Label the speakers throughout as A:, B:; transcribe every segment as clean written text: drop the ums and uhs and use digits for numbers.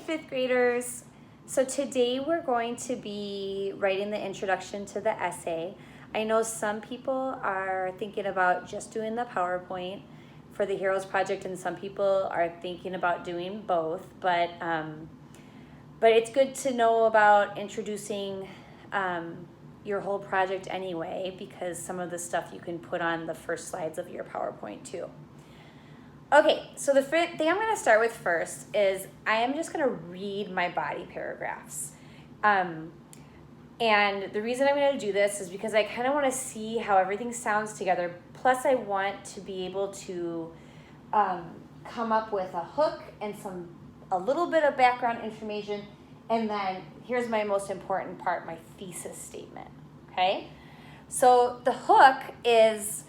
A: fifth graders. So today we're going to be writing the introduction to the essay. I know some people are thinking about just doing the PowerPoint for the Heroes Project, and some people are thinking about doing both, but it's good to know about introducing your whole project anyway, because some of the stuff you can put on the first slides of your PowerPoint too. Okay, so the thing I'm going to start with first is I am just going to read my body paragraphs. And the reason I'm going to do this is because I kind of want to see how everything sounds together. Plus, I want to be able to come up with a hook and a little bit of background information. And then here's my most important part, my thesis statement. Okay? So the hook is,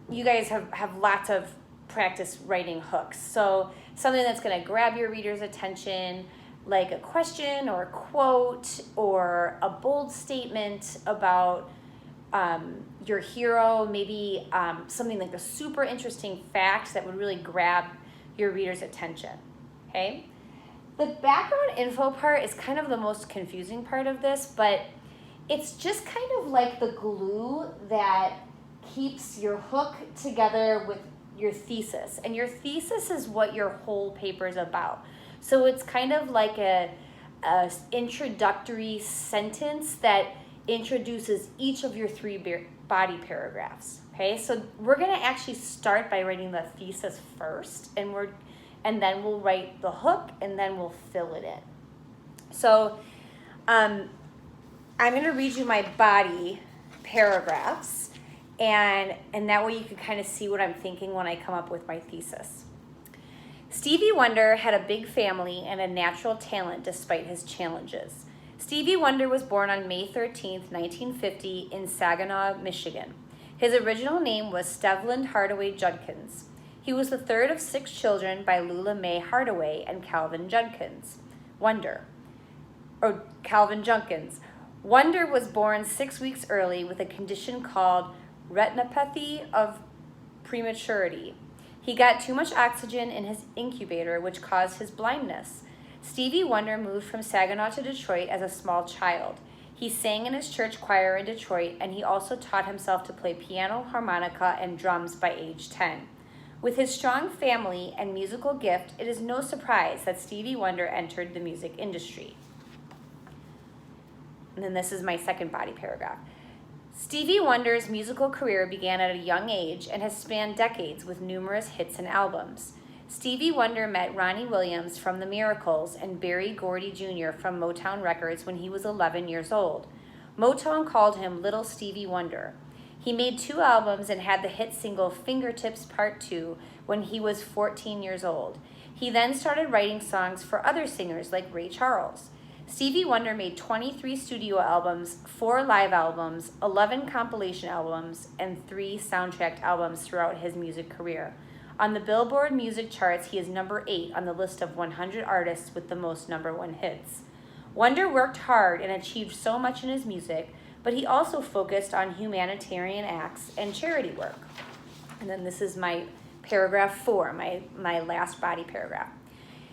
A: you guys have lots of practice writing hooks. So something that's going to grab your reader's attention, like a question or a quote or a bold statement about your hero, maybe something like a super interesting fact that would really grab your reader's attention. Okay? The background info part is kind of the most confusing part of this, but it's just kind of like the glue that keeps your hook together with your thesis. And your thesis is what your whole paper is about. So it's kind of like a introductory sentence that introduces each of your three body paragraphs. Okay, so we're going to actually start by writing the thesis first, and then we'll write the hook, and then we'll fill it in. So I'm going to read you my body paragraphs, and that way you can kind of see what I'm thinking when I come up with my thesis. Stevie Wonder had a big family and a natural talent despite his challenges. Stevie Wonder was born on May 13th, 1950 in Saginaw, Michigan. His original name was Stevland Hardaway Judkins. He was the third of 6 children by Lula Mae Hardaway and Calvin Junkins. Calvin Junkins. Wonder was born 6 weeks early with a condition called retinopathy of prematurity. He got too much oxygen in his incubator, which caused his blindness. Stevie Wonder moved from Saginaw to Detroit as a small child. He sang in his church choir in Detroit, and he also taught himself to play piano, harmonica, and drums by age 10. With his strong family and musical gift, it is no surprise that Stevie Wonder entered the music industry. And then this is my second body paragraph. Stevie Wonder's musical career began at a young age and has spanned decades with numerous hits and albums. Stevie Wonder met Ronnie Williams from The Miracles and Berry Gordy Jr. from Motown Records when he was 11 years old. Motown called him Little Stevie Wonder. He made 2 albums and had the hit single Fingertips Part 2 when he was 14 years old. He then started writing songs for other singers like Ray Charles. Stevie Wonder made 23 studio albums, 4 live albums, 11 compilation albums, and 3 soundtrack albums throughout his music career. On the Billboard music charts, he is number 8 on the list of 100 artists with the most number 1 hits. Wonder worked hard and achieved so much in his music, but he also focused on humanitarian acts and charity work. And then this is my paragraph 4, my last body paragraph.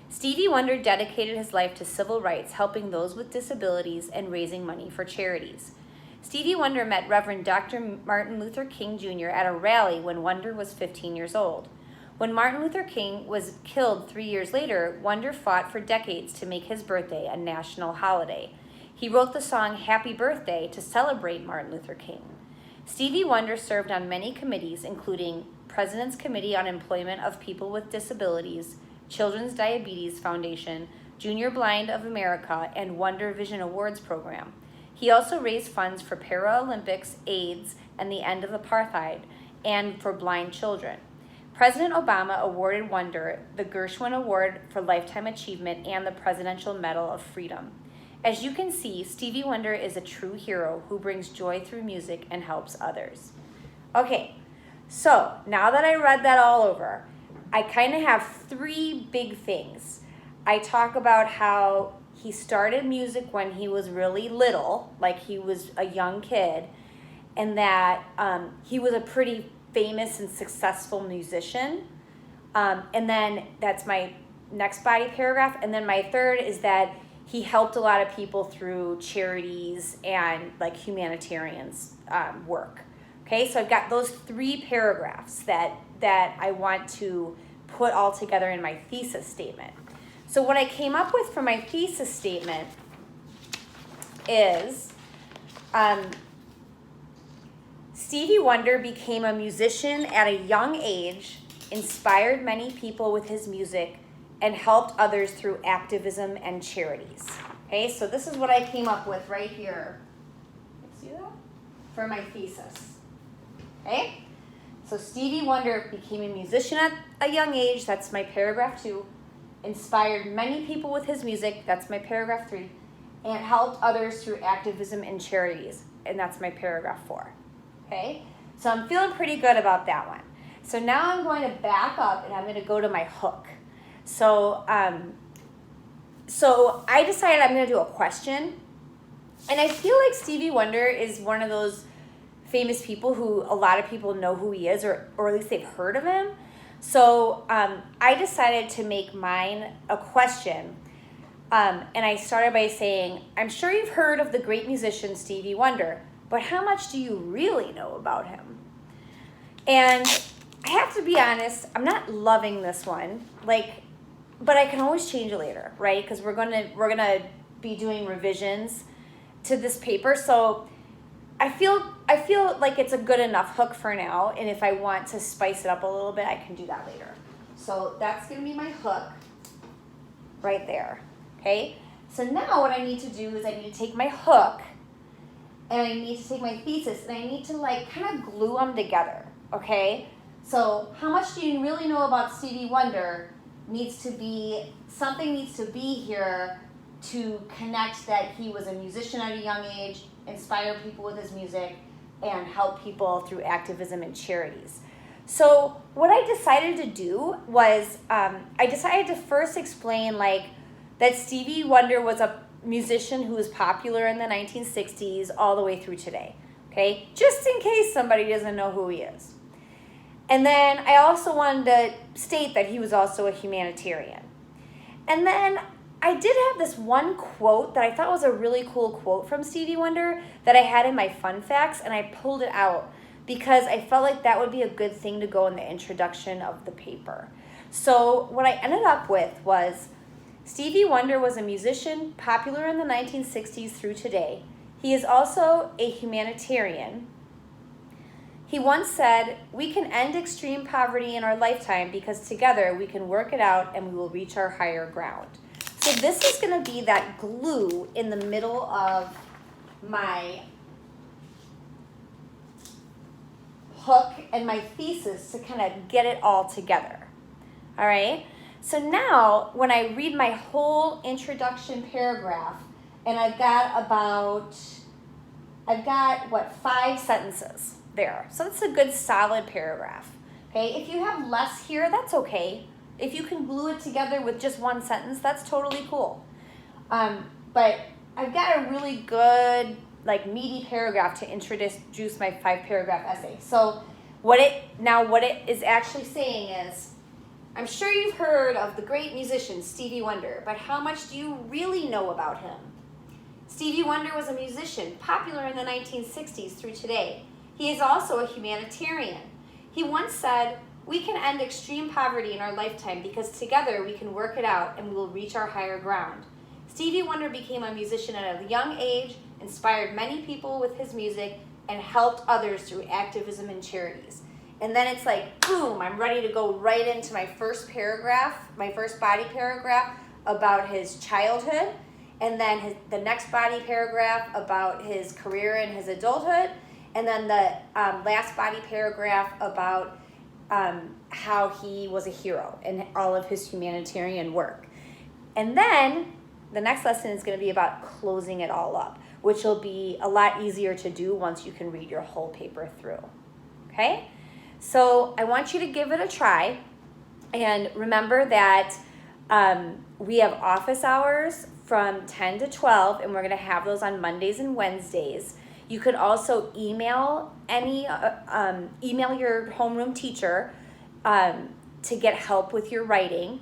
A: Stevie Wonder dedicated his life to civil rights, helping those with disabilities and raising money for charities. Stevie Wonder met Reverend Dr. Martin Luther King Jr. at a rally when Wonder was 15 years old. When Martin Luther King was killed 3 years later, Wonder fought for decades to make his birthday a national holiday. He wrote the song Happy Birthday to celebrate Martin Luther King. Stevie Wonder served on many committees, including President's Committee on Employment of People with Disabilities, Children's Diabetes Foundation, Junior Blind of America, and Wonder Vision Awards program. He also raised funds for Paralympics, AIDS, and the end of apartheid, and for blind children. President Obama awarded Wonder the Gershwin Award for Lifetime Achievement and the Presidential Medal of Freedom. As you can see, Stevie Wonder is a true hero who brings joy through music and helps others. Okay, so now that I read that all over, I kind of have 3 big things. I talk about how he started music when he was really little, like he was a young kid, and that he was a pretty famous and successful musician. And then that's my next body paragraph. And then my third is that he helped a lot of people through charities and like humanitarians work. Okay, so I've got those 3 paragraphs that I want to put all together in my thesis statement. So what I came up with for my thesis statement is Stevie Wonder became a musician at a young age, inspired many people with his music, and helped others through activism and charities. Okay, so this is what I came up with right here. See that? For my thesis. Okay, so Stevie Wonder became a musician at a young age, that's my paragraph 2, inspired many people with his music, that's my paragraph 3, and helped others through activism and charities, and that's my paragraph 4. Okay, so I'm feeling pretty good about that one. So now I'm going to back up and I'm going to go to my hook. So I decided I'm going to do a question, and I feel like Stevie Wonder is one of those famous people who a lot of people know who he is, or at least they've heard of him. So I decided to make mine a question, and I started by saying, I'm sure you've heard of the great musician Stevie Wonder, but how much do you really know about him? And I have to be honest, I'm not loving this one, but I can always change it later, right? Because we're gonna be doing revisions to this paper, so I feel like it's a good enough hook for now, and if I want to spice it up a little bit, I can do that later. So that's going to be my hook right there, okay? So now what I need to do is I need to take my hook, and I need to take my thesis, and I need to like kind of glue them together, okay? So how much do you really know about Stevie Wonder something needs to be here to connect that he was a musician at a young age, inspire people with his music, and help people through activism and charities. So what I decided to do was I decided to first explain that Stevie Wonder was a musician who was popular in the 1960s all the way through today, okay? Just in case somebody doesn't know who he is. And then I also wanted to state that he was also a humanitarian. And then I did have this one quote that I thought was a really cool quote from Stevie Wonder that I had in my fun facts, and I pulled it out because I felt like that would be a good thing to go in the introduction of the paper. So what I ended up with was, Stevie Wonder was a musician popular in the 1960s through today. He is also a humanitarian. He once said, "We can end extreme poverty in our lifetime because together we can work it out and we will reach our higher ground." So this is going to be that glue in the middle of my hook and my thesis to kind of get it all together. All right? So now when I read my whole introduction paragraph, and I've got 5 sentences there. So that's a good solid paragraph. Okay? If you have less here, that's okay. If you can glue it together with just one sentence, that's totally cool. But I've got a really good, meaty paragraph to introduce my 5-paragraph essay. So what it is actually saying is, I'm sure you've heard of the great musician Stevie Wonder, but how much do you really know about him? Stevie Wonder was a musician popular in the 1960s through today. He is also a humanitarian. He once said, "We can end extreme poverty in our lifetime because together we can work it out and we will reach our higher ground." Stevie Wonder became a musician at a young age, inspired many people with his music, and helped others through activism and charities. And then it's like, boom, I'm ready to go right into my first paragraph, my first body paragraph about his childhood, and then the next body paragraph about his career and his adulthood, and then the last body paragraph about how he was a hero in all of his humanitarian work. And then the next lesson is going to be about closing it all up, which will be a lot easier to do once you can read your whole paper through. Okay? So I want you to give it a try. And remember that we have office hours from 10 to 12, and we're going to have those on Mondays and Wednesdays. You could also email your homeroom teacher to get help with your writing.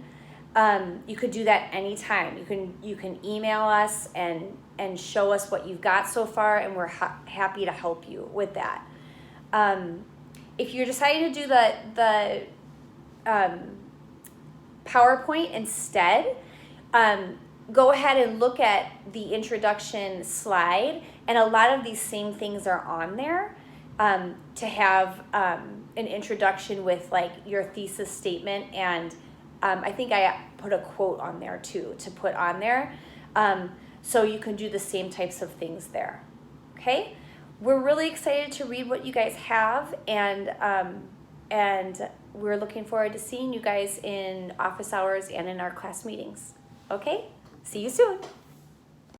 A: You could do that anytime. You can email us and show us what you've got so far, and we're happy to help you with that. If you're deciding to do the PowerPoint instead, go ahead and look at the introduction slide, and a lot of these same things are on there, to have an introduction with like your thesis statement, and I think I put a quote on there too to put on there, so you can do the same types of things there. Okay, we're really excited to read what you guys have, and we're looking forward to seeing you guys in office hours and in our class meetings. Okay, see you soon.